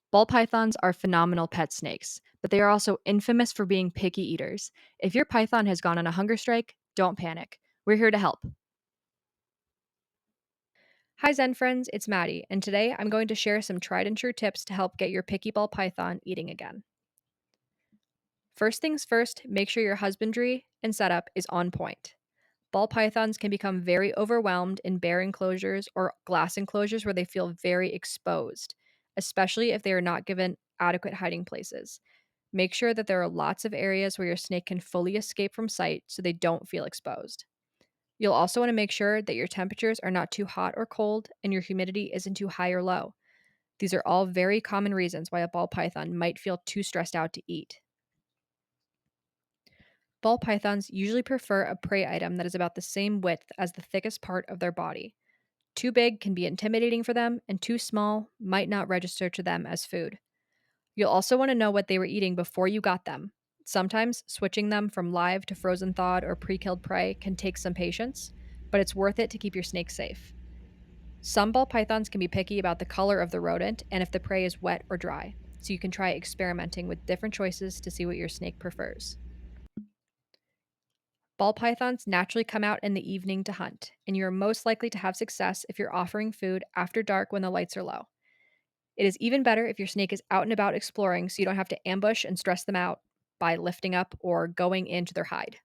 Ball pythons are phenomenal pet snakes, but they are also infamous for being picky eaters. If your python has gone on a hunger strike, don't panic. We're here to help. Hi, Zen friends, it's Maddie, and today I'm going to share some tried and true tips to help get your picky ball python eating again. First things first, make sure your husbandry and setup is on point. Ball pythons can become very overwhelmed in bare enclosures or glass enclosures where they feel very exposed, especially if they are not given adequate hiding places. Make sure that there are lots of areas where your snake can fully escape from sight so they don't feel exposed. You'll also want to make sure that your temperatures are not too hot or cold and your humidity isn't too high or low. These are all very common reasons why a ball python might feel too stressed out to eat. Ball pythons usually prefer a prey item that is about the same width as the thickest part of their body. Too big can be intimidating for them, and too small might not register to them as food. You'll also want to know what they were eating before you got them. Sometimes switching them from live to frozen thawed or pre killed prey can take some patience, but it's worth it to keep your snake safe. Some ball pythons can be picky about the color of the rodent and if the prey is wet or dry, so you can try experimenting with different choices to see what your snake prefers. Ball pythons naturally come out in the evening to hunt, and you are most likely to have success if you're offering food after dark when the lights are low. It is even better if your snake is out and about exploring so you don't have to ambush and stress them out by lifting up or going into their hide.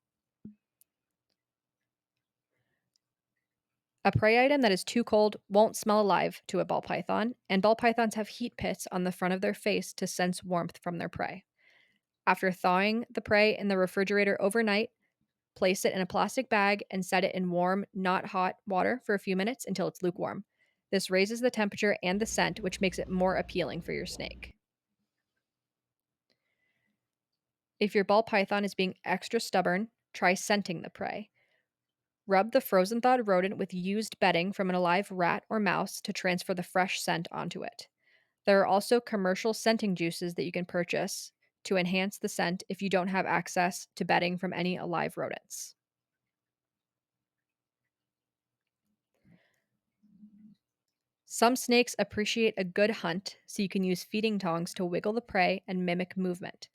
A prey item that is too cold won't smell alive to a ball python, and ball pythons have heat pits on the front of their face to sense warmth from their prey. After thawing the prey in the refrigerator overnight, place it in a plastic bag and set it in warm, not hot water for a few minutes until it's lukewarm. This raises the temperature and the scent, which makes it more appealing for your snake. If your ball python is being extra stubborn, try scenting the prey. Rub the frozen thawed rodent with used bedding from an alive rat or mouse to transfer the fresh scent onto it. There are also commercial scenting juices that you can purchase to enhance the scent if you don't have access to bedding from any alive rodents. Some snakes appreciate a good hunt, so you can use feeding tongs to wiggle the prey and mimic movement.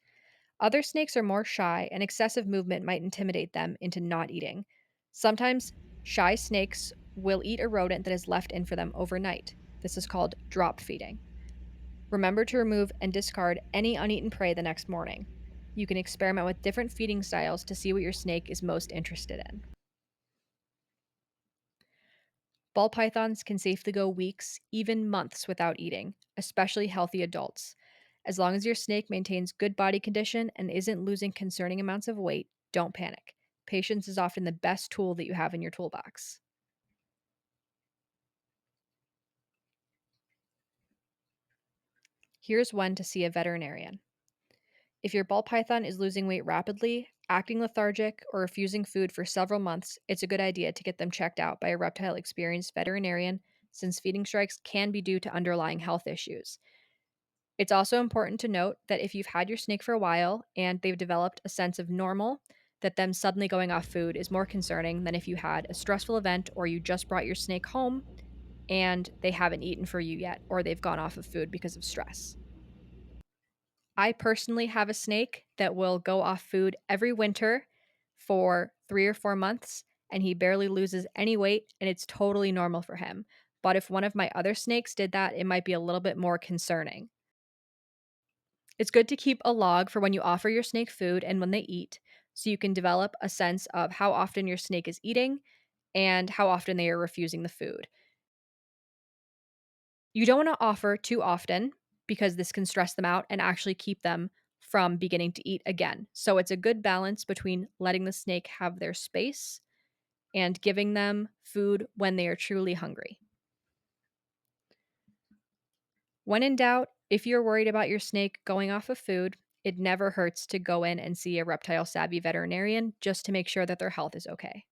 Other snakes are more shy, and excessive movement might intimidate them into not eating. Sometimes, shy snakes will eat a rodent that is left in for them overnight. This is called drop feeding. Remember to remove and discard any uneaten prey the next morning. You can experiment with different feeding styles to see what your snake is most interested in. Ball pythons can safely go weeks, even months without eating, especially healthy adults. As long as your snake maintains good body condition and isn't losing concerning amounts of weight, don't panic. Patience is often the best tool that you have in your toolbox. Here's when to see a veterinarian. If your ball python is losing weight rapidly, acting lethargic, or refusing food for several months, it's a good idea to get them checked out by a reptile experienced veterinarian since feeding strikes can be due to underlying health issues. It's also important to note that if you've had your snake for a while and they've developed a sense of normal, that them suddenly going off food is more concerning than if you had a stressful event or you just brought your snake home and they haven't eaten for you yet or they've gone off of food because of stress. I personally have a snake that will go off food every winter for 3 or 4 months and he barely loses any weight and it's totally normal for him. But if one of my other snakes did that, it might be a little bit more concerning. It's good to keep a log for when you offer your snake food and when they eat, so you can develop a sense of how often your snake is eating and how often they are refusing the food. You don't want to offer too often because this can stress them out and actually keep them from beginning to eat again. So it's a good balance between letting the snake have their space and giving them food when they are truly hungry. When in doubt, if you're worried about your snake going off of food, it never hurts to go in and see a reptile savvy veterinarian just to make sure that their health is okay.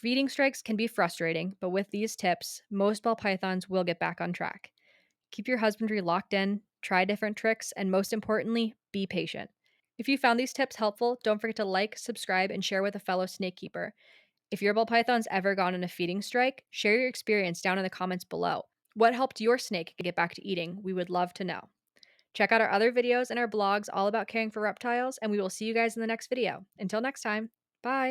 Feeding strikes can be frustrating, but with these tips, most ball pythons will get back on track. Keep your husbandry locked in, try different tricks, and most importantly, be patient. If you found these tips helpful, don't forget to like, subscribe, and share with a fellow snake keeper. If your ball python's ever gone on a feeding strike, share your experience down in the comments below. What helped your snake get back to eating? We would love to know. Check out our other videos and our blogs all about caring for reptiles, and we will see you guys in the next video. Until next time, bye.